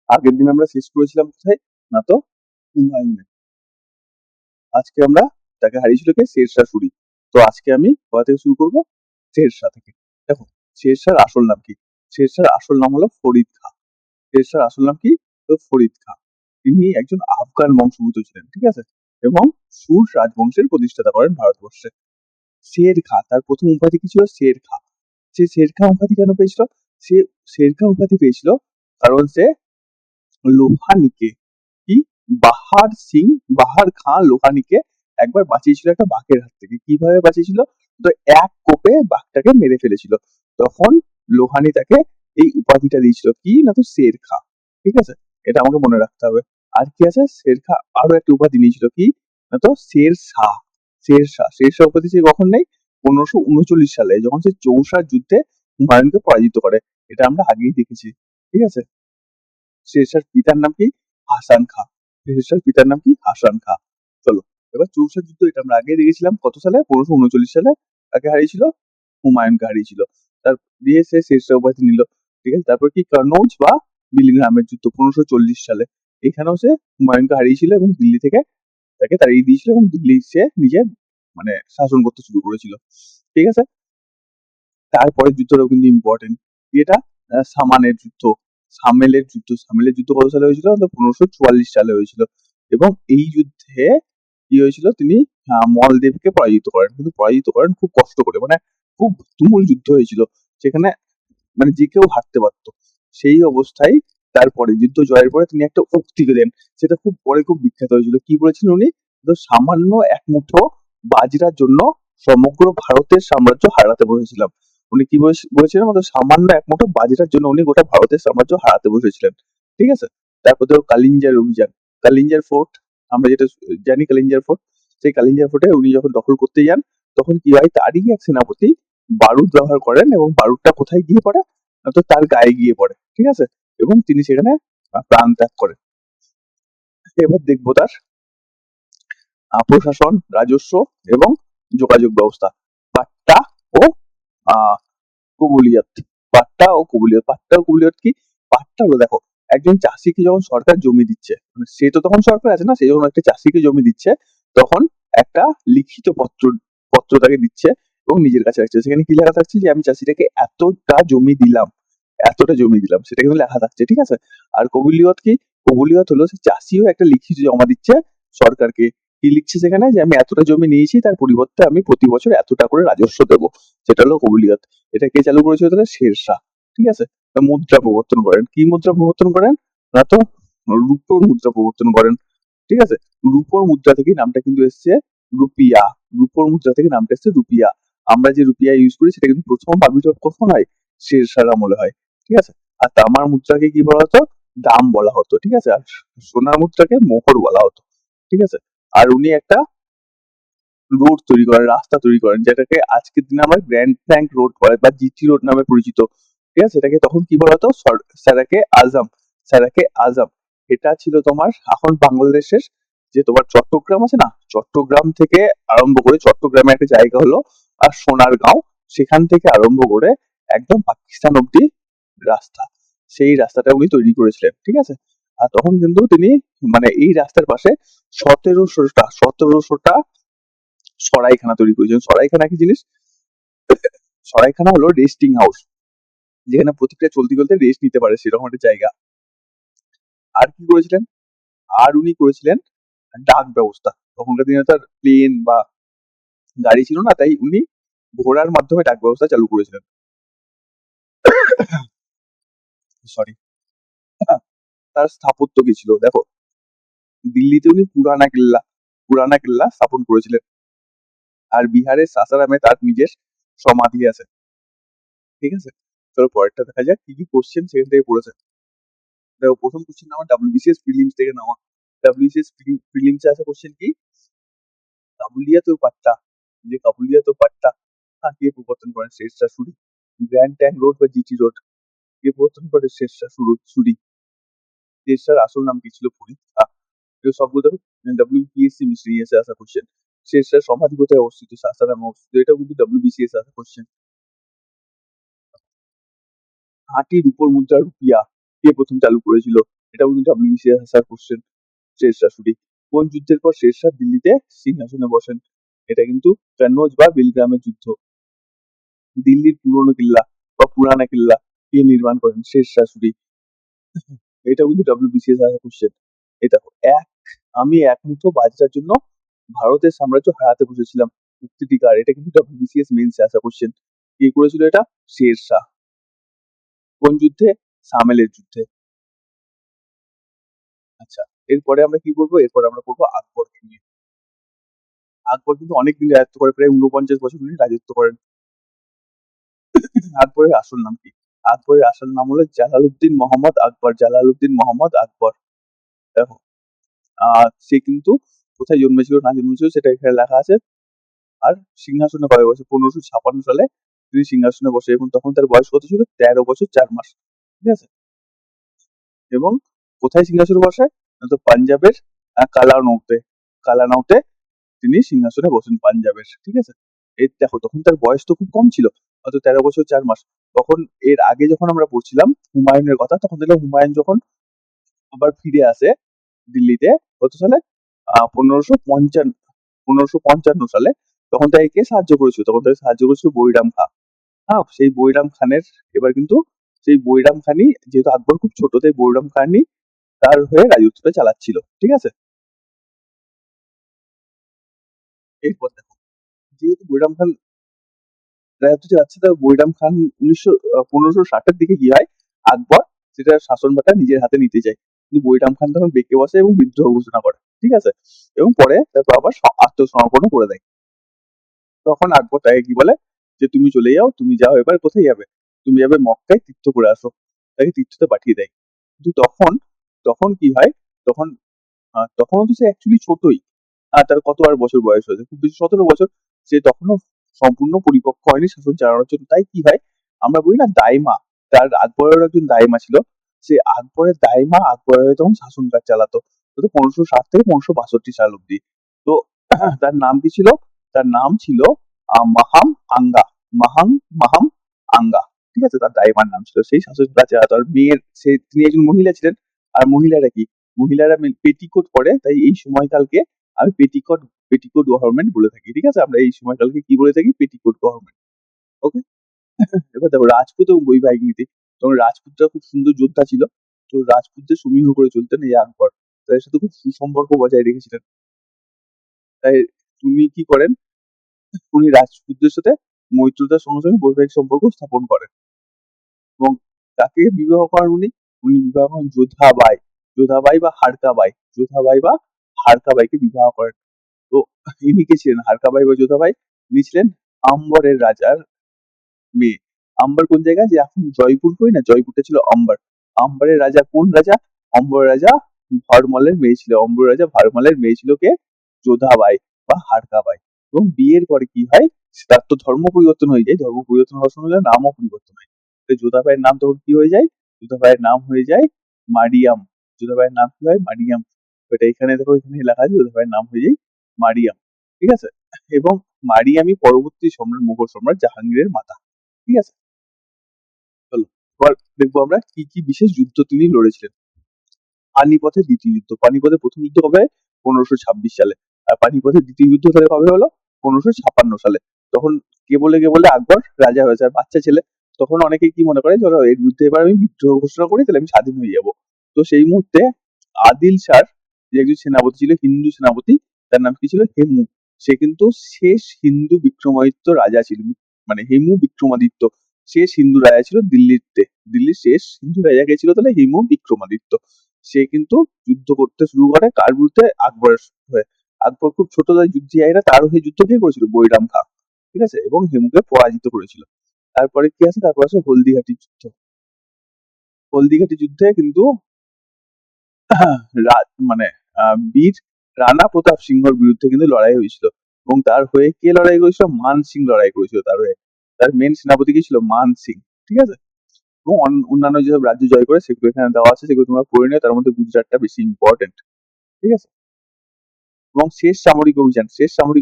আগের দিন আমরা শেষ করেছিলাম কোথায়? না তো হুমায়ুনে। আজকে আমরা তাকে হারিয়েছিল কে? শেরশাহ সূরি। তো আজকে আমি কোথা থেকে শুরু করব? শেরশাহ থেকে। দেখো, শেরশাহর আসল নাম কি? শেরশাহর আসল নাম হলো ফরিদ খাঁ। শেরশাহর আসল নাম কি? তো ফরিদ খাঁ। তিনি একজন আফগান বংশোদ্ভূত ছিলেন, ঠিক আছে? এবং সুর রাজবংশের প্রতিষ্ঠাতা করেন ভারতবর্ষে। শের খাঁ, তার প্রথম উপাধি কি ছিল? শের খাঁ। সে শের খাঁ উপাধি কেন পেয়েছিল? সে শের খাঁ উপাধি পেয়েছিল কারণ সে লোহানীকে কি বাহার সিং বাহার খাঁ লোহানীকে একবার বাঁচিয়েছিল একটা বাঘের হাত থেকে। কিভাবে বাঁচিয়েছিল? তো এক কোপে বাঘটাকে মেরে ফেলেছিল। তখন লোহানী তাকে এই উপাধিটা দিয়েছিল কি না তো শের খাঁ। ঠিক আছে, এটা আমাকে মনে রাখতে হবে। আর কি আছে? শের খাঁ আরো একটা উপাধি নিয়েছিল কি না তো শের শাহ। শের শাহ, শের শাহ উপাধি সে কখন নেই? 1539 সালে, যখন সে চৌসার যুদ্ধে হুমায়ুনকে পরাজিত করে। এটা আমরা আগেই দেখেছি। ঠিক আছে, শেরশাহর পিতার নাম কি? হাসান খাঁ। শেরশাহর পিতার নাম কি? হাসান খাঁ। চলো, এবার চৌসার যুদ্ধ, এটা আমরা আগে দেখেছিলাম কত সালে? 1539 সালে। তাকে হারিয়েছিল? হুমায়ুনকে হারিয়েছিল। তার দিয়ে সে শেরশাহ উপাধি নিল। ঠিক আছে, তারপর কি কনৌজ বা বিলিগ্রামের যুদ্ধ 1540 সালে। এখানেও সে হুমায়ুনকে হারিয়েছিল এবং দিল্লি থেকে তাকে তাড়িয়ে দিয়েছিল এবং দিল্লি সে নিজে মানে শাসন করতে শুরু করেছিল। ঠিক আছে, তারপরের যুদ্ধটাও কিন্তু ইম্পর্টেন্ট। এটা সামানের যুদ্ধ। সামেলের যুদ্ধ কত সালে হয়েছিল? তো 1544 সালে হয়েছিল। এবং এই যুদ্ধে কি হয়েছিল? তিনি মলদেবকে পরাজিত করেন, কিন্তু পরাজিত করেন খুব কষ্ট করে, মানে খুব তুমুল যুদ্ধ হয়েছিল। সেখানে মানে যে কেউ হারতে পারতো। সেই অবস্থায় তারপরে যুদ্ধ জয়ের পরে তিনি একটা উক্তি দিলেন। সেটা খুব পরে খুব বিখ্যাত হয়েছিল। কি বলেছিলেন উনি? তো সামান্য এক মুঠো বাজরার জন্য সমগ্র ভারতের সাম্রাজ্য হারাতে বসেছিলাম। উনি কি বলেছিলেন? বলতে সামান্য এক মুঠো বাজরার জন্য উনি গোটা ভারতের সাম্রাজ্য হারাতে বসেছিলেন। ঠিক আছে, তারপর ধরো কালিঞ্জার অভিযান। কালিঞ্জার ফোর্ট, আমরা যেটা জানি কালিঞ্জার ফোর্ট, সেই কালিঞ্জার ফোর্টে উনি যখন দখল করতে যান, তখন কি হয়? তারই এক সেনাপতি বারুদ ব্যবহার করেন এবং বারুদটা কোথায় গিয়ে পড়ে? না তো তার গায়ে গিয়ে পড়ে। ঠিক আছে, এবং তিনি সেখানে প্রাণ ত্যাগ করেন। এবার দেখবো তার প্রশাসন, রাজস্ব এবং যোগাযোগ ব্যবস্থা। পাট্টা ও আহ কবুলিয়ত। পাট্টা ও কবুলিয়ত কি? পাট্টা হলো, দেখো, একজন চাষিকে যখন সরকার জমি দিচ্ছে, মানে সে তো তখন সরকার আছে না, সে যখন একটা চাষিকে জমি দিচ্ছে, তখন একটা লিখিত পত্র পত্র তাকে দিচ্ছে এবং নিজের কাছে রাখছে। সেখানে কি লেখা থাকছে? যে আমি চাষিটাকে এতটা জমি দিলাম, সেটা কিন্তু লেখা থাকছে। ঠিক আছে, আর কবুলিয়ত কি? কবুলিয়ত হলো সে চাষিও একটা লিখিত জমা দিচ্ছে সরকারকে। কি লিখছে সেখানে? যে আমি এতটা জমি নিয়েছি, তার পরিবর্তে আমি প্রতি বছর এতটা করে রাজস্ব দেবো। সেটা হলো কবুলিয়ত। এটা কে চালু করেছিল তাহলে? শেরশাহ। ঠিক আছে, তা মুদ্রা প্রবর্তন করেন। কি মুদ্রা প্রবর্তন করেন? না তো রূপোর মুদ্রা প্রবর্তন করেন। ঠিক আছে, রূপোর মুদ্রা থেকে নামটা কিন্তু এসছে রুপিয়া। রূপোর মুদ্রা থেকে নামটা এসছে রুপিয়া। আমরা যে রুপিয়া ইউজ করি সেটা কিন্তু প্রথম আবির্ভাব কখন হয়? শেরশাহর আমলে হয়। ঠিক আছে, আর তামার মুদ্রাকে কি বলা হতো? দাম বলা হতো। ঠিক আছে, আর সোনার মুদ্রাকে মোহর বলা হতো। ঠিক আছে, আর উনি একটা রোড তৈরি করেন, রাস্তা তৈরি করেন, যেটাকে আজকের দিনে আমরা গ্র্যান্ড ট্রাঙ্ক রোড বলে বা জিটি রোড নামে পরিচিত। ঠিক আছে, এটাকে তখন কি বলা হতো? স্যারাকে আজম। স্যারাকে আজম। এটা ছিল তোমার এখন বাংলাদেশের যে তোমার চট্টগ্রাম আছে না, চট্টগ্রাম থেকে আরম্ভ করে, চট্টগ্রামে একটা জায়গা হলো আর সোনারগাঁও, সেখান থেকে আরম্ভ করে একদম পাকিস্তান অব্দি রাস্তা, সেই রাস্তাটা উনি তৈরি করেছিলেন। ঠিক আছে, আর তখন কিন্তু তিনি মানে এই রাস্তার পাশে 1700টা সরাইখানা তৈরি করেছেন। সরাইখানা কি জিনিস? সরাইখানা হলো রেস্টিং হাউস, যেখানে প্রতিটা চলতে চলতে রেস্ট নিতে পারে, সেরকম একটা জায়গা। আর কি করেছিলেন? আর উনি করেছিলেন ডাক ব্যবস্থা। তখনকার দিনে তার প্লেন বা গাড়ি ছিল না, তাই উনি ঘোড়ার মাধ্যমে ডাক ব্যবস্থা চালু করেছিলেন। সরি। তার স্থাপত্য কি ছিল? দেখো, দিল্লিতে উনি পুরানা কেল্লা স্থাপন করেছিলেন। আর বিহারের সাসারামে তার নিজের সমাধি আছে। ঠিক আছে, চলো পরেরটা দেখা যাক কি কি কোশ্চেন সেখান থেকে পড়েছে। দেখো, প্রথম কোশ্চেন আমার ডাব্লিউবিসিএস প্রিলিমস থেকে নেওয়া। ডাব্লিউবিসিএস প্রিলিমসে আছে কোশ্চেন কি? কাবুলিয়াত ও পাট্টা। যে কাবুলিয়াত ও পাট্টা কে প্রবর্তন করেন? শেরশাহ সূরি। গ্র্যান্ড ট্যাঙ্ক রোড বা জিটি রোড কে প্রবর্তন করে? শেরশাহ সূরি। শেরশাহর আসল নাম কি ছিল? ফরিদ খাঁ। এগুলো সবগুলো দেখো ডাব্লিউবিসিএস মিশরিয়াসে আসা কোশ্চেন। শেরশাহ সমাধি কোথায় অবস্থিত? সাসারামে অবস্থিত। এটাও কিন্তু ডাব্লিউবিসিএস আসা কোশ্চেন। হাঁটি রূপোর মুদ্রা রুপিয়া কে প্রথম চালু করেছিল? এটা কিন্তু WBCS আসার কোশ্চেন। শেরশাহ সূরি। কোন যুদ্ধের পর শেরশাহ দিল্লিতে সিংহাসনে বসেন? এটা কিন্তু কন্নৌজ বা বিলগ্রামের যুদ্ধ। দিল্লির পুরনো কিল্লা বা পুরানা কিল্লা কে নির্মাণ করেন? শেরশাহ সূরি। এটা কিন্তু WBCS আসা কোশ্চেন। এই দেখো, আমি এক মুঠো বাজরার জন্য ভারতের সাম্রাজ্য হারাতে বসেছিলাম, উক্তিটি কার? এটা কিন্তু WBCS মেন্সে আসা কোশ্চেন। কে করেছিল এটা? শেরশাহ। কোন যুদ্ধে? সামেলের যুদ্ধে। আচ্ছা, এরপরে আমরা কি করবো? এরপরে আমরা করবো আকবরকে নিয়ে। আকবর কিন্তু অনেকদিন রাজত্ব করে, প্রায় 49 বছর উনি রাজত্ব করেন। আকবরের আসল নাম কি? আকবরের আসল নাম হলো জালালউদ্দিন মোহাম্মদ আকবর। জালালউদ্দিন মোহাম্মদ আকবর। দেখো, সে কিন্তু কোথায় জন্মেছিল না জন্মেছিল সেটা এখানে লেখা আছে। আর সিংহাসনে কবে বসে? 1556 সালে তিনি সিংহাসনে বসে, এবং তখন তার বয়স কত ছিল? 13 বছর 4 মাস। ঠিক আছে। এবং কোথায় সিংহাসনে বসে? না তো পাঞ্জাবের কালানৌতে। কালানৌতে তিনি সিংহাসনে বসেন পাঞ্জাবের। ঠিক আছে। এই দেখো, তখন তার বয়স তো খুব কম ছিল, হয়তো 13 বছর 4 মাস। তখন এর আগে যখন আমরা পড়ছিলাম হুমায়ুনের কথা, তখন দেখলাম হুমায়ুন যখন আবার ফিরে আসে দিল্লিতে, কত সালে? 1555। 1555 সালে। তখন তাকে কে সাহায্য করেছিল? তখন তাকে সাহায্য করেছিল বৈরাম খাঁ। হ্যাঁ, সেই বৈরাম খানের এবার কিন্তু সেই বৈরাম খানই, যেহেতু আকবর খুব ছোট, তাই বৈরাম খানই তার হয়ে রাজত্বটা চালাচ্ছিল। ঠিক আছে। এরপর দেখো, যেহেতু বৈরাম খান রাজত্ব চালাচ্ছে, তার বৈরাম খান 1560-এর দিকে কি হয়? আকবর সেটা শাসনভারটা নিজের হাতে নিতে চায়, কিন্তু বৈরাম খান তখন বেঁকে বসে এবং বিদ্রোহ ঘোষণা করে। ঠিক আছে। এবং পরে তারপর আবার আত্মসমর্পণ করে দেয়। তখন আকবর তাকে কি বলে? যে তুমি চলে যাও, তুমি যাও, এবার কোথায় যাবে? তুমি যাবে মক্কায় তীর্থ করে আসো। তাকে তীর্থতে পাঠিয়ে দেয়। কিন্তু তখন তখন কি হয়? তখন তখনও তো সে অ্যাকচুয়ালি ছোটই। তার কত আর বছর বয়স হয়েছে? খুব বেশি 17 বছর। সে তখনও সম্পূর্ণ পরিপক্ক হয়নি শাসন চালানোর জন্য। তাই কি হয়? আমরা বলি না দাইমা, তার আকবরের একজন দাইমা ছিল। সে আকবরের দাইমা আকবরের হয়ে তখন শাসন কাজ চালাতো। তো 1560 থেকে 1562 সাল অব্দি। তো তার নাম কি ছিল? তার নাম ছিল মাহাম আঙ্গা। মাহাং মাহাম আঙ্গা। ঠিক আছে, তার দাইমার নাম ছিল। সেই শাসন কাজ চালাতো। আর মেয়ের, তিনি একজন মহিলা ছিলেন। আর মহিলারা কি? মহিলারা পেটিকোট পরে, তাই এই সময়কালকে আমি পেটিকোট পেটিকোট গভর্নমেন্ট বলে থাকি। ঠিক আছে, আমরা এই সময়কালকে কি বলে থাকি? Petticoat government. ওকে। এবার দেখো, রাজপুত এবং বৈবাহিক নীতি। তখন রাজপুতরা খুব সুন্দর যোদ্ধা ছিল। তো রাজপুতদের সমীহ করে চলতেন এই আকবর। তাদের সাথে খুব সুসম্পর্ক বজায় রেখেছিলেন। তাই উনি কি করেন? উনি রাজপুতদের সাথে মৈত্রতার সঙ্গে সঙ্গে বৈবাহিক সম্পর্ক স্থাপন করেন। এবং তাকে বিবাহ করেন উনি। উনি বিবাহ করেন যোধাবাই। যোধাবাই বা হারকাবাই। যোধাবাই বা হারকাবাইকে বিবাহ করেন। তো ইনি কে ছিলেন? হারকাবাই বা যোধাবাই। ইনি ছিলেন আম্বরের রাজার মেয়ে। আম্বর কোন জায়গা? যে এখন জয়পুর কই না, জয়পুরটা ছিল আম্বর। আম্বরের রাজা কোন রাজা? অম্বর রাজা ভারমলের মেয়ে ছিল। অম্বর রাজা ভারমলের মেয়ে ছিল কে? যোধাবাই বা হারকাবাই। এবং বিয়ের পরে কি হয়? তার তো ধর্ম পরিবর্তন হয়ে যায়। ধর্ম পরিবর্তন হওয়ার সঙ্গে সঙ্গে নামও পরিবর্তন হয়। তো যোধাবাইয়ের নাম তখন কি হয়ে যায়? যোধাবাইয়ের নাম হয়ে যায় মারিয়াম। যোধাবাইয়ের নাম কি হয়? মারিয়াম। এটা এখানে দেখো, এখানে লেখা আছে যোধাবাইয়ের নাম হয়ে যায় মারিয়াম। ঠিক আছে। এবং মারিয়ামই পরবর্তী সম্রাট, মুঘল সম্রাট জাহাঙ্গীরের মাতা। ঠিক আছে। চলো, এবার দেখবো আমরা কি কি বিশেষ যুদ্ধ তিনি লড়েছিলেন। পানিপথের দ্বিতীয় যুদ্ধ। পানিপথের প্রথম যুদ্ধ কবে হয়? 1526 সালে। আর পানিপথের দ্বিতীয় যুদ্ধ তাহলে কবে হলো? 1556 সালে। তখন কেবলে আকবর রাজা হয়েছে, আর বাচ্চা ছেলে। তখন অনেকে কি মনে করে, চলো এর বিরুদ্ধে এবার আমি বিদ্রোহ ঘোষণা করি, তাহলে আমি স্বাধীন হয়ে যাব। তো সেই মুহূর্তে আদিল শাহ যে একজন সেনাপতি ছিল, হিন্দু সেনাপতি, তার নাম কি ছিল? হেমু। সে কিন্তু শেষ হিন্দু বিক্রমাদিত্য রাজা ছিল। মানে হেমু বিক্রমাদিত্য শেষ হিন্দু রাজা ছিল দিল্লিতে। দিল্লির শেষ হিন্দু রাজা কে ছিল? তাহলে হেমু বিক্রমাদিত্য। সে কিন্তু যুদ্ধ করতে শুরু করে কার বিরুদ্ধে? আকবরের হয়ে। আকবর খুব ছোট, তাই যুদ্ধে যায় না। তার হয়ে যুদ্ধ কে করেছিল? বৈরাম খাঁ। ঠিক আছে। এবং হেমুকে পরাজিত করেছিল। তারপরে কি আছে? তারপর আছে হলদিঘাটি যুদ্ধ। হলদিঘাটি যুদ্ধে কিন্তু মানে বীর রানা প্রতাপ সিংহর বিরুদ্ধে কিন্তু লড়াই হয়েছিল। এবং তার হয়ে কে লড়াই করেছিল? মান সিং লড়াই করেছিল তার হয়ে। তার মেন সেনাপতি কি ছিল? মান সিং। ঠিক আছে। এবং অন্যান্য যেসব রাজ্য জয় করে সেগুলো এখানে দেওয়া আছে, সেগুলো তোমরা পড়ে নিও। তার মধ্যে গুজরাটটা বেশি ইম্পর্টেন্ট। ঠিক আছে। এবং শেষ সামরিক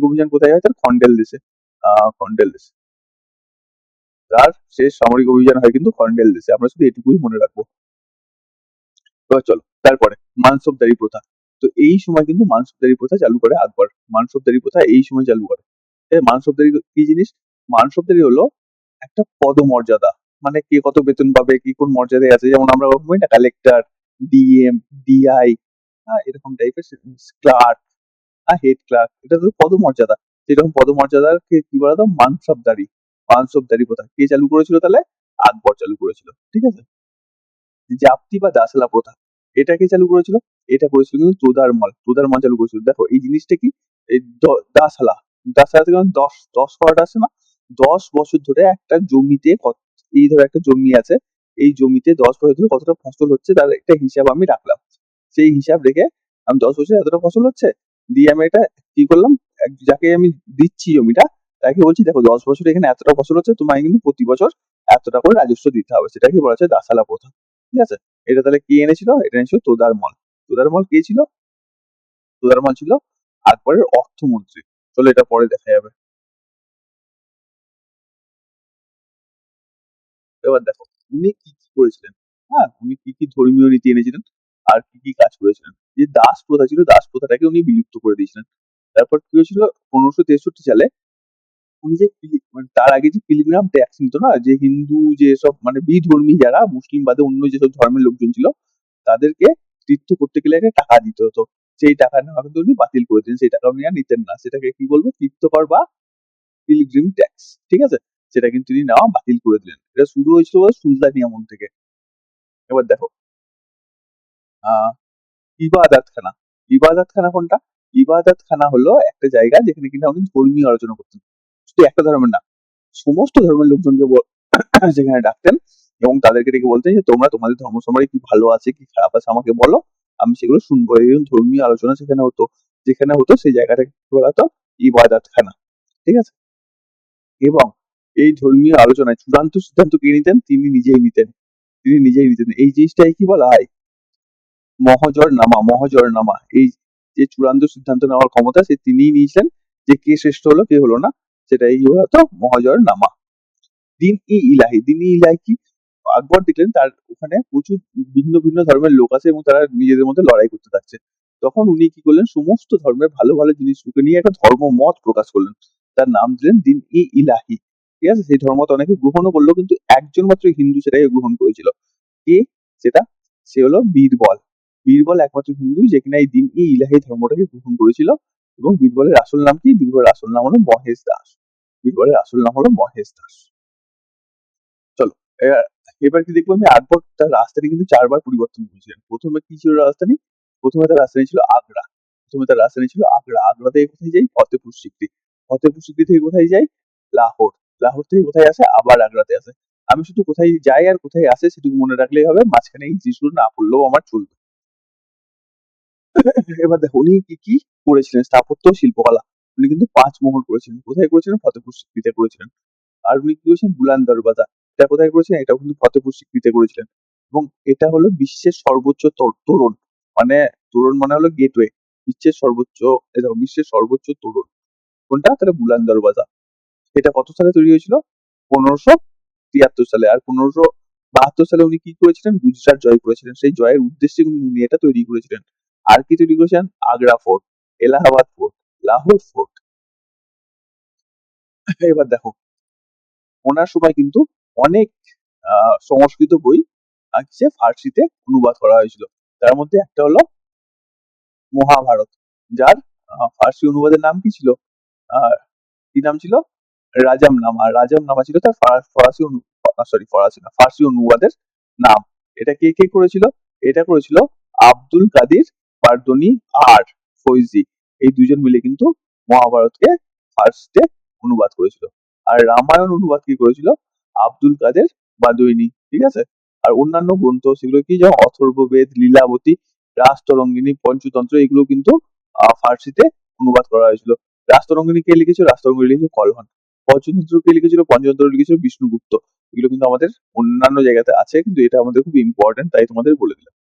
অভিযান কোথায় হয়? তার খন্ডেল দেশে। খন্ডেল দেশে। তার শেষ সামরিক অভিযান হয় কিন্তু খন্ডেল দেশে। আমরা শুধু এটুকুই মনে রাখবো। এবার চলো, তারপরে মানসবদারি প্রথা। তো এই সময় কিন্তু মানসবদারি প্রথা চালু করে আকবর। মানসবদারি প্রথা এই সময় চালু করে। মানসবদারি কি জিনিস? মানসবদারি হলো একটা পদমর্যাদা, মানে কে কত বেতন পাবে, কি কোন মর্যাদায় আছে, যেমন আমরা বলি না কালেক্টর, ডিএম, ডিআই, এরকম টাইপের ক্লার্ক, হেড ক্লার্ক, এটা তো পদমর্যাদা। সেরকম পদমর্যাদাকে কি বলা হতো? মানসবদারি। মানসবদারি প্রথা কে চালু করেছিল তাহলে? আকবর চালু করেছিল, ঠিক আছে। জাপ্তি বা দাসলা প্রথা, এটা কে চালু করেছিল? এটা করেছিল কিন্তু তোদারমল। তোদারমল চালু করেছিল। দেখো এই জিনিসটা কি, এই দাসলা, দাসলা থেকে মানে দশ, দশ করাটা আছে না, 10 বছর ধরে একটা জমিতে এই ধরো একটা জমি আছে, এই জমিতে 10 বছর ধরে কতটা ফসল হচ্ছে তার একটা হিসাব আমি রাখলাম। সেই হিসাব রেখে আমি 10 বছরে এতটা ফসল হচ্ছে, দিয়ে আমি এটা কি করলাম, যাকে আমি দিচ্ছি জমিটা, তাকে বলছি দেখো 10 বছরে এখানে এতটা ফসল হচ্ছে, তোমায় কিন্তু প্রতি বছর এতটা করে রাজস্ব দিতে হবে। সেটাকে বলা হচ্ছে দাসালা প্রথা, ঠিক আছে। এটা তাহলে কে এনেছিল? এটা এনেছিল তোদারমল। তোদারমল কে ছিল? তোদারমল ছিল আকবরের অর্থমন্ত্রী। চলো এটা পরে দেখা যাবে। এবার দেখো উনি কি কি করেছিলেন। হ্যাঁ, উনি কি কি ধর্মীয় রীতি এনেছিলেন আর কি কি কাজ করেছিলেন। যে দাস প্রথা ছিল, দাস প্রথাটাকে উনি বিলুপ্ত করে দিয়েছিলেন। তারপর কি হয়েছিল? 1563 সালে উনি যে মানে তার আগে যে পিলিগ্রাম ট্যাক্স নিত না, যে হিন্দু যে সব মানে বিধর্মী যারা মুসলিম বাদে অন্য যেসব ধর্মের লোকজন ছিল, তাদেরকে তীর্থ করতে গেলে একটা টাকা দিতে হতো। সেই টাকা নেওয়া কিন্তু উনি বাতিল করে দিন, সেই টাকা উনি আর নিতেন না। সেটাকে কি বলবো? তীর্থকর বা পিলগ্রিম ট্যাক্স, ঠিক আছে। সেটা কিন্তু তিনি নেওয়া বাতিল করে দিলেন। এটা শুরু হয়েছিল সুলতানি আমল থেকে। এবার দেখো আহ ইবাদত খানা। ইবাদত খানা কোনটা? ইবাদত খানা হলো একটা জায়গা যেখানে কিনা উনি ধর্মীয় আলোচনা করতেন। শুধু একটা ধর্মের না, সমস্ত ধর্মের লোকজনকে সেখানে ডাকতেন এবং তাদেরকে ডেকে বলতেন যে তোমরা তোমাদের ধর্ম সম্পর্কে কি ভালো আছে কি খারাপ আছে আমাকে বলো, আমি সেগুলো শুনবো। এই ধর্মীয় আলোচনা সেখানে হতো। যেখানে হতো সেই জায়গাটাকে কি বলা হতো? ইবাদত খানা, ঠিক আছে। এবং এই ধর্মীয় আলোচনায় চূড়ান্ত সিদ্ধান্ত কে নিতেন? তিনি নিজেই নিতেন। তিনি নিজেই নিতেন। এই জিনিসটাই কি বলা হয়? মহজর নামা। মহজর নামা, এই যে চূড়ান্ত সিদ্ধান্ত নেওয়ার ক্ষমতা সে তিনিই নিয়েছেন। যে কে শ্রেষ্ঠ হলো কে হলো না, সেটাই হতো মহজর নামা। দিন ই ইলাহি। দিন ই ইলাহি কি? আকবর দেখলেন তার ওখানে প্রচুর ভিন্ন ভিন্ন ধর্মের লোক আছে এবং তারা নিজেদের মধ্যে লড়াই করতে থাকছে। তখন উনি কি করলেন? সমস্ত ধর্মের ভালো ভালো জিনিসগুলোকে নিয়ে একটা ধর্ম মত প্রকাশ করলেন। তার নাম দিলেন দিন ই ইলাহি, ঠিক আছে। সেই ধর্মটা অনেকে গ্রহণও করলো, কিন্তু একজন মাত্র হিন্দু সেটাকে গ্রহণ করেছিল। কে সেটা? সে হলো বীরবল। বীরবল একমাত্র হিন্দু যে কিনা এই দিন ই ইলাহি ধর্মটাকে গ্রহণ করেছিল। এবং বীরবলের আসল নাম কি? বীরবলের আসল নাম হলো মহেশ দাস। বীরবলের আসল নাম হলো মহেশ দাস। চলো এবার, এবার কি দেখবো আমি, আকবর তার রাজধানী কিন্তু 4 বার পরিবর্তন করেছিলেন। প্রথমে কি ছিল রাজধানী? প্রথমে তার রাজধানী ছিল আগ্রা। প্রথমে তার রাজধানী ছিল আগ্রা। আগ্রা থেকে কোথায় যাই? ফতেপুর সিক্রি। ফতেপুর সিক্রি থেকে কোথায় যাই? লাহোর। লাহোর থেকে কোথায় আসে? আবার আগ্রাতে আসে। আমি শুধু কোথায় যাই আর কোথায় আসে সেটুকু মনে রাখলেই হবে, মাঝখানে এই জিনিসগুলো না পড়লেও আমার চলবে। এবার দেখো উনি কি কি করেছিলেন। স্থাপত্য ও শিল্পকলা। উনি কিন্তু 5 মহল করেছিলেন। কোথায় করেছিলেন? ফতেপুর সিক্রিতে করেছিলেন। আর উনি কি করেছেন? বুলান দরওয়াজা। এটা কোথায় করেছেন? এটাও কিন্তু ফতেপুর সিক্রিতে করেছিলেন। এবং এটা হলো বিশ্বের সর্বোচ্চ তোরণ। মানে তোরণ মানে হলো গেটওয়ে। বিশ্বের সর্বোচ্চ, এই দেখো বিশ্বের সর্বোচ্চ তোরণ কোনটা? তাহলে বুলান দরওয়াজা। এটা কত সালে তৈরি হয়েছিল? 1573 সালে। আর 1572 সালে উনি কি করেছিলেন? গুজরাট জয় করেছিলেন। সেই জয়ের উদ্দেশ্যে কিন্তু উনি এটা তৈরি করেছিলেন। আর কি তৈরি করেছেন? Agra fort, Allahabad fort, Lahore fort. এবার দেখো ওনার সময় কিন্তু অনেক সংস্কৃত বই কিসে? ফার্সিতে অনুবাদ করা হয়েছিল। তার মধ্যে একটা হলো মহাভারত, যার ফার্সি অনুবাদের নাম কি ছিল? আহ কি নাম ছিল? রাজামনামা। রাজামনামা ছিল তার ফরাসি সরি ফরাসি না, ফার্সি অনুবাদের নাম। এটা কে কে করেছিল? এটা করেছিল আব্দুল কাদির বারদনি আর ফৈজি। এই দুজন মিলে কিন্তু মহাভারতকে ফার্সিতে অনুবাদ করেছিল। আর রামায়ণ অনুবাদ কি করেছিল? আব্দুল কাদের বাদুইনি, ঠিক আছে। আর অন্যান্য গ্রন্থ সেগুলো কি, যেমন অথর্ববেদ, লীলাবতী, রাজতরঙ্গিনী, পঞ্চতন্ত্র, এগুলো কিন্তু ফার্সিতে অনুবাদ করা হয়েছিল। রাজতরঙ্গিনী কে লিখেছিল? রাজতরঙ্গিনী লিখেছিল কলহন। পঞ্চতন্ত্র কে লিখেছিল? পঞ্চতন্ত্র লিখেছিল বিষ্ণুগুপ্ত। এগুলো কিন্তু আমাদের অন্যান্য জায়গাতে আছে, কিন্তু এটা আমাদের খুব ইম্পর্টেন্ট, তাই তোমাদের বলে দিলাম।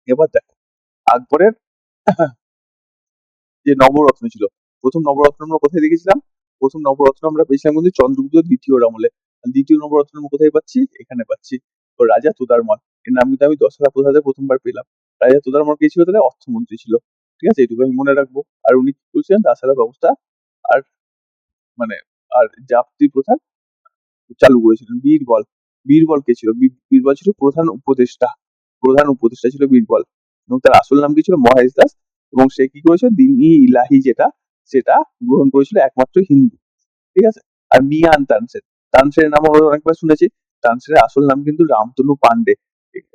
এবার দেখো আকবরের যে নবরত্ন ছিল, প্রথম নবরত্ন আমরা কোথায় দেখেছিলাম? প্রথম নবরত্ন আমরা পেয়েছিলাম কিন্তু চন্দ্রগুপ্ত দ্বিতীয়র আমলে। দ্বিতীয় নবরত্ন আমরা কোথায় পাচ্ছি? এখানে পাচ্ছি। তো রাজা তোদারমল, এর নাম কিন্তু আমি দশহরা প্রসাদে প্রথমবার পেলাম। রাজা তোদারমল কে ছিল তাহলে? অর্থমন্ত্রী ছিল। ঠিক আছে, এটুকু আমি মনে রাখবো। আর উনি কি করেছিলেন? দাসেরা ব্যবস্থা আর মানে আর জাপ্তি প্রথা চালু করেছিলেন। বীরবল, বীরবল কে ছিল? বীরবল ছিল প্রধান উপদেষ্টা, প্রধান উপদেষ্টা ছিল বীরবল, এবং তার আসল নাম কি ছিল? মহেশ দাস। এবং সে কি করেছিল? দিন-ই ইলাহি যেটা, সেটা গ্রহণ করেছিল একমাত্র হিন্দু। ঠিক আছে। আর মিয়ান তানসেন, তানসেনের নাম আমরা অনেকবার শুনেছি। তানসেনের আসল নাম কিন্তু রামতনু পান্ডে।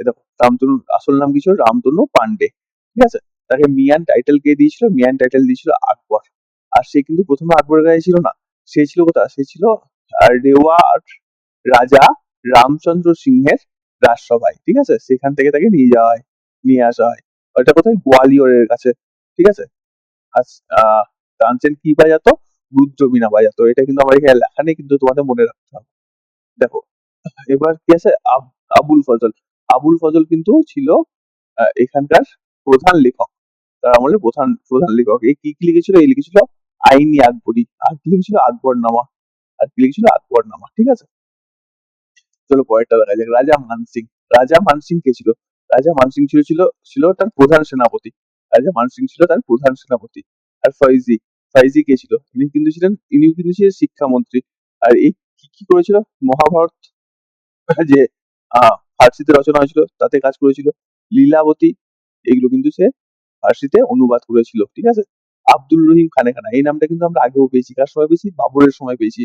দেখো, রামতনুর আসল নাম কি ছিল? রামতনু পান্ডে। ঠিক আছে। তাকে মিয়ান টাইটেল কে দিয়েছিল? মিয়ান টাইটেল দিয়েছিল আকবর। আর সে কিন্তু প্রথমে আকবরের গায়ে ছিল না, সে ছিল কোথায়? সে ছিল রেওয়ার রাজা রামচন্দ্র সিংহের রাজসভায়। ঠিক আছে, সেখান থেকে তাকে নিয়ে যাওয়া হয়, নিয়ে আসা হয়। ওটা কোথায়? গোয়ালিয়রের কাছে। ঠিক আছে। আর তানসেন কি বাজাতো? রুদ্র বীণা বাজাতো। এটা কিন্তু আমার এখানে লেখা নেই, কিন্তু তোমাদের মনে রাখতে হবে। দেখো, এবার কি আছে? আবুল ফজল। আবুল ফজল কিন্তু ছিল এখানকার প্রধান লেখক, তার আমলের প্রধান প্রধান লেখক। এই কি কি লিখেছিল? এই লিখেছিল আইনি আকবরী। আর কি লিখেছিল? আকবরনামা। আর কি লিখেছিল? আকবরনামা। ঠিক আছে। চলো পরেরটা দেখা যাক। রাজা মানসিং। রাজা মানসিং কে ছিল? রাজা মানসিং ছিল ছিল ছিল তার প্রধান সেনাপতি। রাজা মানসিং ছিল তার প্রধান সেনাপতি। আর ফৈজি, ফৈজি কে ছিল? ইনি কিন্তু ছিলেন শিক্ষামন্ত্রী। আর এই কি কি করেছিল? মহাভারত যে ফার্সিতে রচনা হয়েছিল তাতে কাজ করেছিল। লীলাবতী, এগুলো কিন্তু সে ফার্সিতে অনুবাদ করেছিল। ঠিক আছে। আব্দুল রহিম খানে খানা, এই নামটা কিন্তু আমরা আগেও পেয়েছি। কার সময় পেয়েছি? বাবরের সময় পেয়েছি।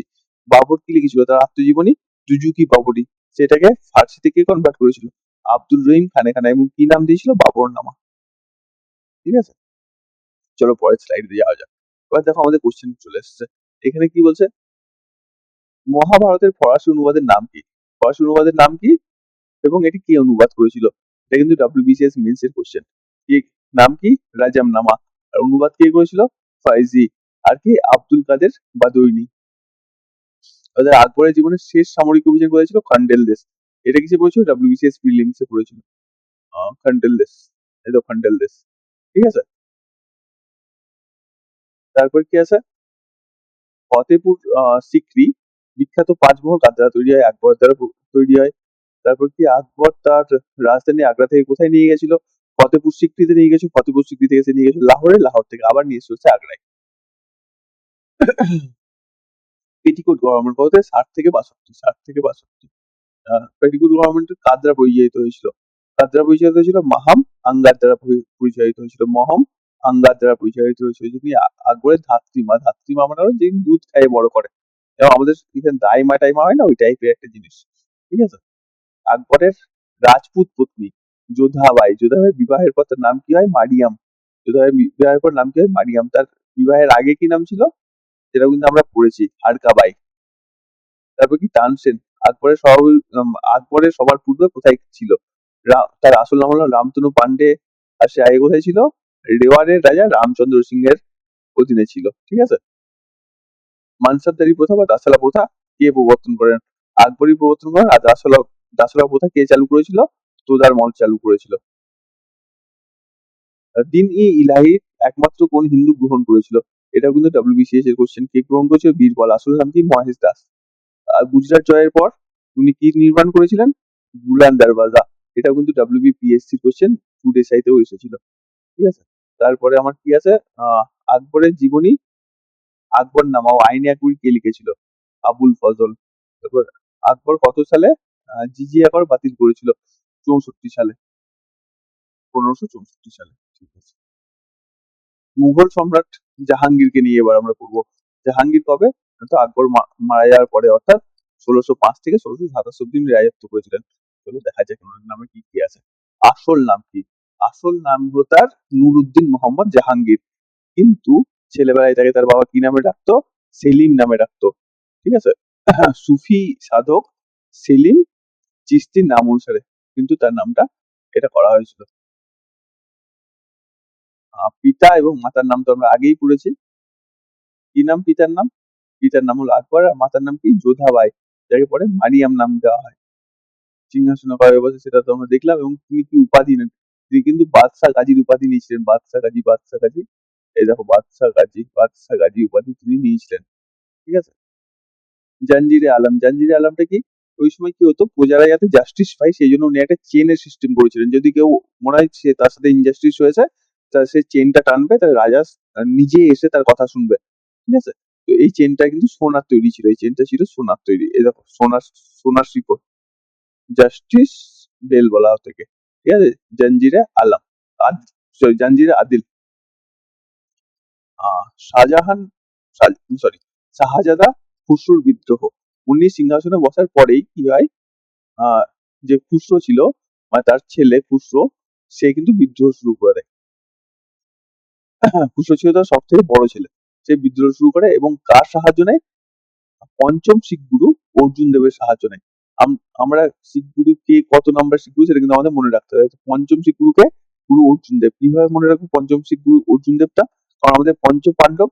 বাবর কি লিখেছিল? তার আত্মজীবনী জুজুকি বাবরি, সেটাকে ফার্সি থেকে কনভার্ট করেছিল আব্দুল রহিম খানে খানা, এবং কি নাম দিয়েছিল? বাবর নামা। ঠিক আছে। চলো পরের স্লাইডে যাওয়া যাক। এবার দেখো আমাদের কোশ্চেন চলে এসেছে। এখানে কি বলছে? মহাভারতের ফরাসি অনুবাদের নাম কি? ফরাসি অনুবাদের নাম কি এবং এটি কে অনুবাদ করেছিল? এটা কিন্তু WBCS মেন্স এর কোশ্চেন। কি নাম কি? রাজাম নামা। আর অনুবাদ কে করেছিল? ফাইজি। আর কি? আব্দুল কাদের বাদউইনি। তাদের আকবরের জীবনের শেষ সামরিক অভিযান করেছিল খান্ডেল দেশ। এটা কিসে পড়েছিল? WBCS প্রিলিমস এ পড়েছিল। খান্ডেল দেশ, এই তো খান্ডেল দেশ। ঠিক আছে। তারপর কি আছে? ফতেপুর সিক্রি, বিখ্যাত পাঁচমহল কার দ্বারা তৈরি হয়? আকবর দ্বারা তৈরি হয়। তারপর কি? আকবর তার রাজধানী আগ্রা থেকে কোথায় নিয়ে গেছিল? ফতেপুর সিক্রিতে নিয়ে গেছিল। ফতেপুর সিক্রি থেকে সে নিয়ে গেছিল লাহোরে, লাহোর থেকে আবার নিয়ে এসেছে আগ্রায়। পেটিকোট গভর্নমেন্ট কত? 60 থেকে 62, 60 থেকে 62। পেটিকোট গভর্নমেন্ট কার দ্বারা পরিচালিত হয়েছিল? কার দ্বারা পরিচালিত হয়েছিল? মাহাম আঙ্গার দ্বারা পরিচালিত হয়েছিল। মহম আঙ্গার দ্বারা পরিচালিত হয়েছিল, যিনি আকবরের ধাত্রীমা। ধাত্রীমা মানে হলো যিনি দুধ খাইয়ে বড় করে, এবং আমাদের এখানে দাইমা টাইমা হয় না, ওই টাইপের একটা জিনিস। ঠিক আছে। আকবরের রাজপুত পত্নী যোধাবাই। যোধাবাই বিবাহের পর তার নাম কি হয়? মারিয়াম। যোধাবাই বিবাহের পর নাম কি হয়? মারিয়াম। তার বিবাহের আগে কি নাম ছিল? সেটাও কিন্তু আমরা পড়েছি, হারকাবাই। তারপর কি? তানসেন। আকবরের সহ আকবরের সবার পূর্বে কোথায় ছিল? তার আসল নাম হলো রামতনু পান্ডে। আর সে আগে কোথায় ছিল? রেওয়ারের রাজা রামচন্দ্র সিংহের অধীনে ছিল। ঠিক আছে। মানসাবদারি প্রথা বা দাসালা প্রথা কে প্রবর্তন করেন? আকবরই প্রবর্তন করেন। আর দাসলা দাসলা প্রথা কে চালু করেছিল? তোদারমল চালু করেছিল। দিন-ই ইলাহি একমাত্র কোন হিন্দু গ্রহণ করেছিল? এটাও কিন্তু WBCS এর কোশ্চেন। কে গ্রহণ করেছিল? বীরবল। আসল নাম কি? মহেশ দাস। আর গুজরাট জয়ের পর উনি কি নির্মাণ করেছিলেন? বুলান দরওয়াজা। এটাও কিন্তু WBPSC কোশ্চেন, ফুড এসআইতেও এসেছিল। ঠিক আছে। তারপরে আমার কি আছে? আকবরের জীবনী আকবরনামা ও আইনে আকবরী কে লিখেছিল? আবুল ফজল। তারপর আকবর কত সালে জিজিয়া কর বাতিল করেছিল? 64 সালে, 1564 সালে। ঠিক আছে। মুঘল সম্রাট জাহাঙ্গীরকে নিয়ে এবার আমরা পড়বো। জাহাঙ্গীর কবে? তো আকবর মারা যাওয়ার পরে, অর্থাৎ 1605 থেকে 1627 অব্দি উনি রাজত্ব করেছিলেন। চলো দেখা যাক ওনার নামে কি কি আছে। আসল নাম কি? আসল নাম হলো তার নুরুদ্দিন মোহাম্মদ জাহাঙ্গীর। কিন্তু ছেলেবেলায় তাকে তার বাবা কি নামে ডাকতো? সেলিম নামে ডাকতো। ঠিক আছে। সুফি সাধক সেলিম চিশতির নাম অনুসারে কিন্তু তার নামটা এটা করা হয়েছিল। পিতা এবং মাতার নাম তো আমরা আগেই পড়েছি। কি নাম পিতার নাম? পিতার নাম হলো আকবর, আর মাতার নাম কি? যোধাবাই, যাকে পরে মারিয়াম নাম দেওয়া হয়। সিংহাসনে কবে বসে সেটা তো আমরা দেখলাম। এবং তিনি কি উপাধি নেন? তিনি কিন্তু বাদশাহ গাজীর উপাধি নিয়েছিলেন। বাদশাহ গাজী, বাদশাহ গাজী। এই দেখো, বাদশাহ গাজী, বাদশাহ গাজী উপাধি তিনি নিয়েছিলেন। ঠিক আছে। জাঞ্জিরে আলম। জাঞ্জিরে আলমটা কি? ওই সময় কি হতো, প্রজারা যাতে জাস্টিস পায় সেই জন্য উনি একটা চেনের সিস্টেম করেছিলেন। যদি কেউ মনে হয় সে তার সাথে ইনজাস্টিস হয়েছে, তা সে চেনটা টানবে, তার রাজা নিজে এসে তার কথা শুনবে। ঠিক আছে? তো এই চেনটা কিন্তু সোনার তৈরি ছিল, এই চেনটা ছিল সোনার তৈরি। এই দেখো সোনার, সোনার শিকড়, জাস্টিস বেল বলা হতো একে। ঠিক আছে? জঞ্জিরে আলম, সরি জঞ্জিরে আদিল। শাহজাহান, সরি, শাহজাদা খুসরোর বিদ্রোহ। উনি সিংহাসনে বসার পরেই কি হয়, আহ, যে খুসরো ছিল, মানে তার ছেলে খুসরো, সে কিন্তু বিদ্রোহ শুরু করে দেয়। খুসরো ছিল তার সব থেকে বড় ছেলে, সে বিদ্রোহ শুরু করে এবং কার সাহায্য নেয়, পঞ্চম শিখ গুরু অর্জুন দেবের সাহায্য নেয়। আমরা শিখ গুরু কে, কত নাম্বার শিখ গুরু, সেটা কিন্তু আমাদের মনে রাখতে হবে। পঞ্চম শিখ গুরুকে গুরু অর্জুন দেব। কিভাবে মনে রাখবো পঞ্চম শিখ গুরু অর্জুন দেবটা? কারণ আমাদের পঞ্চ পাণ্ডব,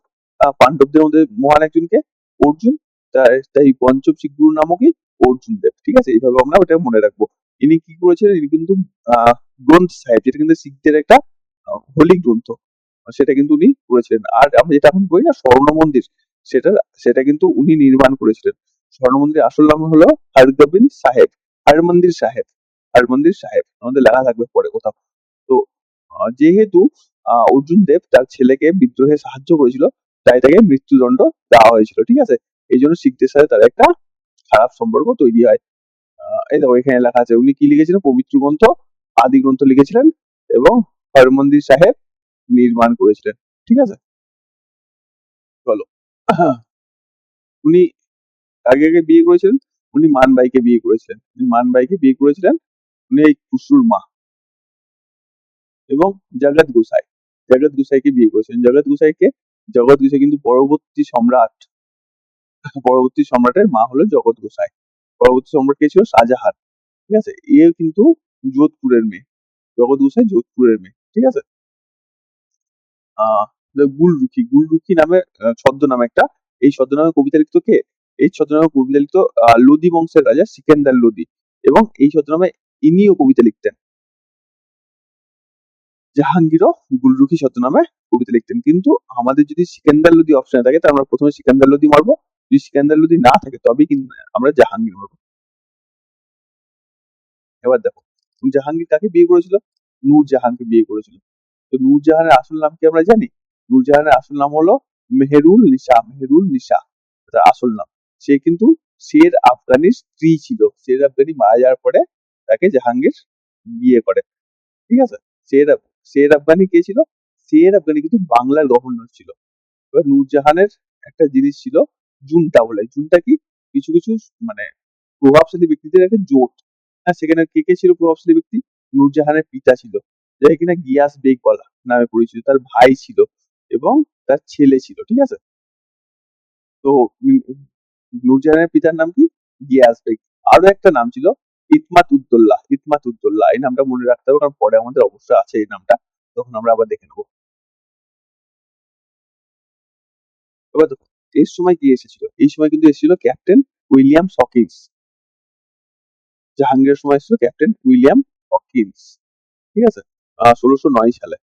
পাণ্ডবদের মধ্যে মহান একজনকে অর্জুন, তাই পঞ্চম শিখ গুরুর নামও কি অর্জুন দেব। ঠিক আছে? এইভাবে আমরা ওটা মনে রাখবো। ইনি কি করেছিলেন, ইনি কিন্তু গ্রন্থ সাহেব, যেটা কিন্তু শিখদের একটা হোলি গ্রন্থ, সেটা কিন্তু উনি করেছিলেন। আর আমরা যেটা এখন বলি না স্বর্ণ মন্দির, সেটা সেটা কিন্তু উনি নির্মাণ করেছিলেন। স্বর্ণ মন্দিরের আসল নাম হলো হরগোবিন্দ সাহেব, হরমন্দির সাহেব, হরমন্দির সাহেব, আমাদের লেখা থাকবে পরে কোথাও। তো যেহেতু অর্জুন দেব তার ছেলেকে বিদ্রোহে সাহায্য করেছিল, তাই তাকে মৃত্যুদণ্ড দেওয়া হয়েছিল। ঠিক আছে? এই জন্য শিখদের সাথে তার একটা খারাপ সম্পর্ক তৈরি হয়। এই দেখো এখানে লেখা আছে উনি কি লিখেছিলেন, পবিত্র গ্রন্থ, আদি গ্রন্থ লিখেছিলেন এবং হরমন্দির সাহেব নির্মাণ করেছিলেন। ঠিক আছে? চলো, উনি আগে আগে বিয়ে করেছিলেন, উনি মানবাইকে বিয়ে করেছিলেন, উনি মানবাইকে বিয়ে করেছিলেন, উনি এই খুসরুর মা। এবং জগৎ গোসাই, জগৎ গোসাইকে বিয়ে করেছিলেন। জগৎ গোসাইকে, জগৎ গোসাই কিন্তু পরবর্তী সম্রাট, পরবর্তী সম্রাটের মা হলো জগৎ গোসাই। পরবর্তী সম্রাট কে ছিল, শাহজাহান। ঠিক আছে? এ কিন্তু যোধপুরের মেয়ে, জগৎ গোসাই যোধপুরের মেয়ে। ঠিক আছে? আহ গুলরুখি, গুলরুখি নামে ছদ্মনামে একটা, এই ছদ্মনামে কবিতা লিখত কে, এই ছদ্মনামে কবিতা লিখত লোদি বংশের রাজা সিকেন্দার লোদি। এবং এই ছদ্মনামে ইনিও কবিতা লিখতেন। জাহাঙ্গীরও গুলরুখি ছদ্মনামে কবিতা লিখতেন। কিন্তু আমাদের যদি সিকান্দার লোদি অপশনে থাকে, তাহলে আমরা প্রথমে সিকান্দার লোদি মারবো। যদি সিকান্দার লোদি না থাকে তবেই কিন্তু আমরা জাহাঙ্গীর মারবো। এবার দেখো জাহাঙ্গীর কাকে বিয়ে করেছিল, নূরজাহানকে বিয়ে করেছিল। তো নূরজাহানের আসল নাম কি আমরা জানি, নূরজাহানের আসল নাম হলো মেহেরুল নিসা, মেহেরুল নিসা তার আসল নাম। সে কিন্তু শের আফগানির স্ত্রী ছিল। শের আফগানি মারা যাওয়ার পরে তাকে জাহাঙ্গীর বিয়ে করে। ঠিক আছে? শের শের আফগানি কে ছিল, শের আফগানি কিন্তু বাংলার গভর্নর ছিল। এবার নূরজাহানের একটা জিনিস ছিল জুনটা বলে, জুনটা কি, কিছু কিছু মানে প্রভাবশালী ব্যক্তিদের একটা জোট। হ্যাঁ, সেখানে কে কে ছিল প্রভাবশালী ব্যক্তি, নূরজাহানের পিতা ছিল, যাকে কিনা গিয়াস বেগ বলা নামে পরিচিত, তার ভাই ছিল এবং তার ছেলে ছিল। ঠিক আছে? তো নূরজাহানের পিতার নাম কি, গিয়াস বেগ। আরো একটা নাম ছিল ইতমাত উদ্দোল্লাহ, ইতমাত উদ্দোল্লাহ। এই নামটা মনে রাখতে হবে, কারণ পরে আমাদের অবশ্যই আছে এই নামটা, তখন আমরা আবার দেখে নেবো। এবার দেখো এর সময় কি এসেছিল, এই সময় কিন্তু এসেছিল ক্যাপ্টেন উইলিয়াম হকিন্স। জাহাঙ্গীরের সময় এসেছিল ক্যাপ্টেন উইলিয়াম হকিন্স। ঠিক আছে? 1609 সালে।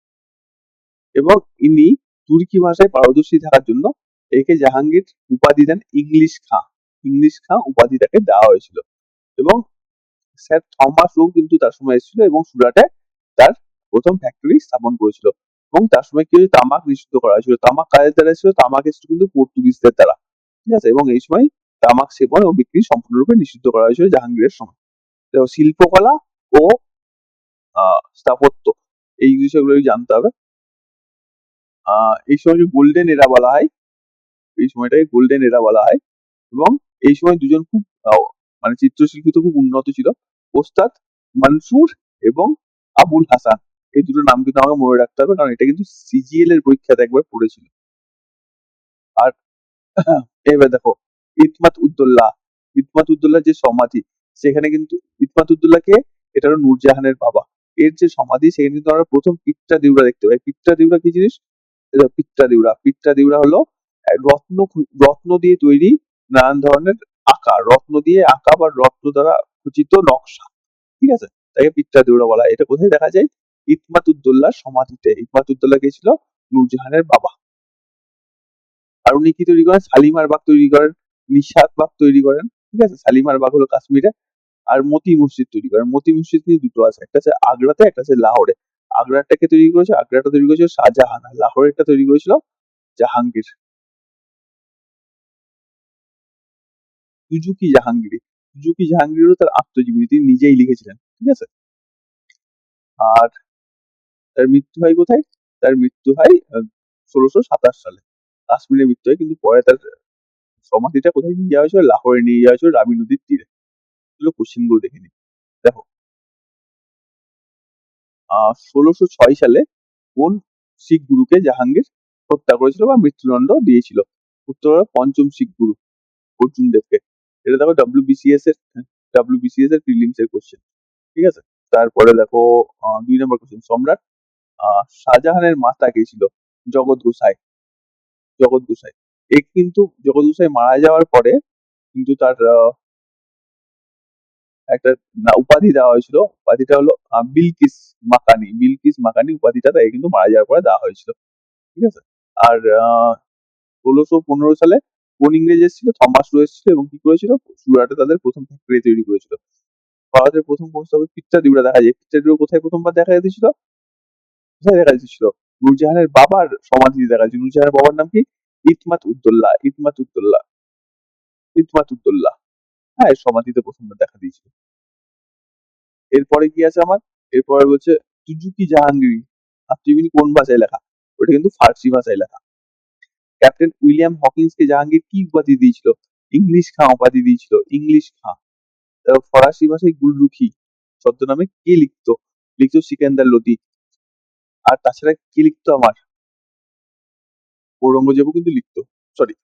এবং ইনি তুর্কি ভাষায় পারদর্শী থাকার জন্য একে জাহাঙ্গীর উপাধি দেন ইংলিশ খাঁ, ইংলিশ খাঁ উপাধি তাকে দেওয়া হয়েছিল। এবং স্যার থমাস রো কিন্তু তার সময় এসেছিল এবং সুরাটে তার প্রথম ফ্যাক্টরি স্থাপন করেছিল। এবং তার সময় কি হয়েছে, তামাক নিষিদ্ধ করা হয়েছিল। তামাক কাদের দ্বারা ছিল, তামাক এসেছিল কিন্তু পর্তুগিজদের দ্বারা। ঠিক আছে? এবং এই সময় তামাক সেবন ও বিক্রি সম্পূর্ণরূপে নিষিদ্ধ করা হয়েছিল জাহাঙ্গীরের সময়। তো শিল্পকলা ও স্থাপত্য, এই বিষয়গুলো জানতে হবে। এই সময়কে গোল্ডেন এরা বলা হয়, এই সময়টাকে গোল্ডেন এরা বলা হয়। এবং এই সময় দুজন খুব মানে চিত্রশিল্পী তো খুব উন্নত ছিল, ওস্তাদ মনসুর এবং আবুল হাসান। এই দুটো নাম কিন্তু আমাকে মনে রাখতে হবে, কারণ এটা কিন্তু সিজিএল এর পরীক্ষাতে একবার পড়েছিল। আর এবার দেখো ইতমাত উদ্দোল্লাহ, ইতমাত উদ্দোল্লাহ যে সমাধি, সেখানে কিন্তু ইতমাত উদ্দোল্লাহকে, এটা হলো নূরজাহানের বাবা, এর যে সমাধি সেখানে কিন্তু আমরা প্রথম পিত্রা দিউরা দেখতে পাই। পিত্রা দিউরা কি জিনিস, পিত্রা দিউরা, পিত্রা দিউরা হলো রত্ন, রত্ন দিয়ে তৈরি নানান ধরনের আঁকা, রত্ন দিয়ে আঁকা বা রত্ন দ্বারা খচিত নকশা। ঠিক আছে? তাকে পিত্রা দিউরা বলা হয়। এটা কোথায় দেখা যায়, ইতমাত উদ্দোল্লাহর সমাধিতে। ইতমাত উদ্দোল্লাহ কে ছিল, নূরজাহানের বাবা। আর উনি কি তৈরি করেন, শালিমার বাগ তৈরি করেন, নিশাত বাগ তৈরি করেন। ঠিক আছে, শালিমার বাগ হলো কাশ্মীরে। আর মতি মসজিদ তৈরি করে, মতি মসজিদ নিয়ে দুটো আছে, একটা আছে আগ্রাতে, একটা আছে লাহোরে। আগ্রাটাকে তৈরি করেছে, আগ্রাটা তৈরি করেছিল শাহজাহান, আর লাহোরেরটা তৈরি করেছিল জাহাঙ্গীর, সুজুকি জাহাঙ্গীর। সুজুকি জাহাঙ্গীরও তার আত্মজীবনী তিনি নিজেই লিখেছিলেন, ঠিক আছে। আর তার মৃত্যু হয় কোথায়? তার মৃত্যু হয় 1627 সালে কাশ্মীরে মৃত্যু হয়, কিন্তু পরে তার সমাধিটা কোথায় নিয়ে যাওয়া হয়েছিল? লাহোরে নিয়ে যাওয়া হয়েছিল, রাবি নদীর তীরে। এগুলো কোশ্চেন গুলো দেখে নিই। দেখো, 1606 সালে কোন শিখ গুরুকে জাহাঙ্গীর হত্যা করেছিল বা মৃত্যুদণ্ড দিয়েছিল? উত্তর হলো পঞ্চম শিখ গুরু অর্জুন দেবকে। এটা দেখো ডাব্লিউবিসিএস এর প্রিলিমস এর কোশ্চেন, ঠিক আছে। তারপরে দেখো 2 নম্বর কোশ্চেন, সম্রাট শাহজাহানের মাতা কে ছিল? জগৎ গোসাই। জগৎ গোসাই। এ কিন্তু জগৎ গোসাই মারা যাওয়ার পরে কিন্তু তার একটা উপাধি দেওয়া হয়েছিল, উপাধিটা হলো বিলকিস মাকানি। বিলকিস মাকানি উপাধিটা তাই কিন্তু মারা যাওয়ার পরে দেওয়া হয়েছিল, ঠিক আছে। আর 1615 সালে কোন ইংরেজ এসেছিল? থমাস লো এসেছিল এবং কি করেছিল? সুরাটে তাদের প্রথম ফ্যাক্টরি তৈরি করেছিল। ভারতের প্রথম প্রস্তাবিত পিচ্চাডিউরা দেখা যায়, পিচ্চাডিউরা কোথায় প্রথমবার দেখা দিয়েছিল? কোথায় দেখা দিয়েছিল? নূরজাহানের বাবার সমাধি দেখা যাচ্ছে। নূরজাহানের বাবার নাম কি? ইতমাত উদ্দৌলা। ইতমাত উদ্দৌলা। ইতমাত উদ্দৌলা। হ্যাঁ, এর সমাধিতে প্রথমবার দেখা দিয়েছিল। এরপরে কি আছে আমার? এরপরে বলছে সুজুকি জাহাঙ্গীর আত্মজীবনী কোন ভাষায় লেখা? ওটা কিন্তু ফার্সি ভাষায় লেখা। ক্যাপ্টেন উইলিয়াম হকিন্সকে জাহাঙ্গীর কি উপাধি দিয়েছিল? ইংলিশ খাঁ উপাধি দিয়েছিল, ইংলিশ খাঁ। ফরাসি ভাষায় গুলরুখি ছদ্মনামে কে লিখতো? লিখতো সিকান্দার লোদি। আর তাছাড়া কে লিখতো আমার? ঔরঙ্গজেবও কিন্তু লিখতো, সরি,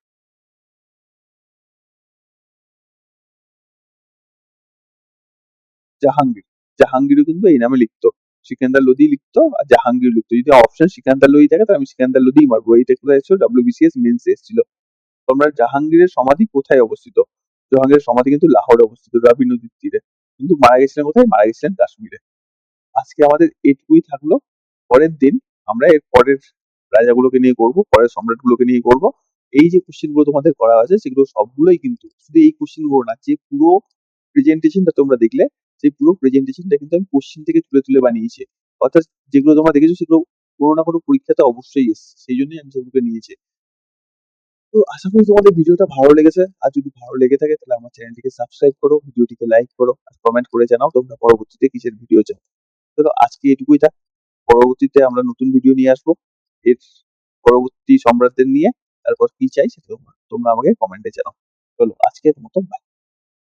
জাহাঙ্গীর। জাহাঙ্গীরও কিন্তু এই নামে লিখতো। সিকান্দার লোদি লিখতো আর জাহাঙ্গীর লিখতো। যদি অপশন সিকান্দার লোদি থাকে তাহলে আমি সিকান্দার লোদিই মারবো। এইটা কোথায় এসেছিল? ডাব্লিউবিসিএস মেন্স এসেছিল। তোমরা জাহাঙ্গীরের সমাধি কোথায় অবস্থিত? জাহাঙ্গীরের সমাধি কিন্তু লাহোরে অবস্থিত, রাবি নদীর তীরে। কিন্তু মারা গেছিলেন কোথায়? মারা গেছিলেন কাশ্মীরে। আজকে আমাদের এটুকুই থাকলো। পরের দিন আমরা এর পরের রাজাগুলোকে নিয়ে করব, পরের সম্রাটগুলোকে নিয়ে করব। এই যে কোশ্চেন গুলো তোমাদের করা আছে সেগুলো সবগুলোই কিন্তু শুধু এই কোশ্চেন গুলো না, যে পুরো প্রেজেন্টেশনটা তোমরা দেখলে, সেই পুরো প্রেজেন্টেশনটা কিন্তু আমি কোশ্চেন থেকে তুলে তুলে বানিয়েছি। অর্থাৎ যেগুলো তোমরা দেখেছো সেগুলো কোনো না কোনো পরীক্ষাতে অবশ্যই এসেছে, সেই জন্যই আমি সেগুলোকে নিয়েছি। তো আশা করি তোমাদের ভিডিওটা ভালো লেগেছে। আর যদি ভালো লেগে থাকে তাহলে আমার চ্যানেলটিকে সাবস্ক্রাইব করো, ভিডিওটিকে লাইক করো, আর কমেন্ট করে জানাও তোমরা পরবর্তীতে কিসের ভিডিও চাও। চলো আজকে এটুকুই থাক। পরবর্তীতে আমরা নতুন ভিডিও নিয়ে আসবো এর পরবর্তী সম্রাটদের নিয়ে। তারপর কি চাই সেটা তোমরা আমাকে কমেন্টে জানাও। চলো আজকের মতো বাই।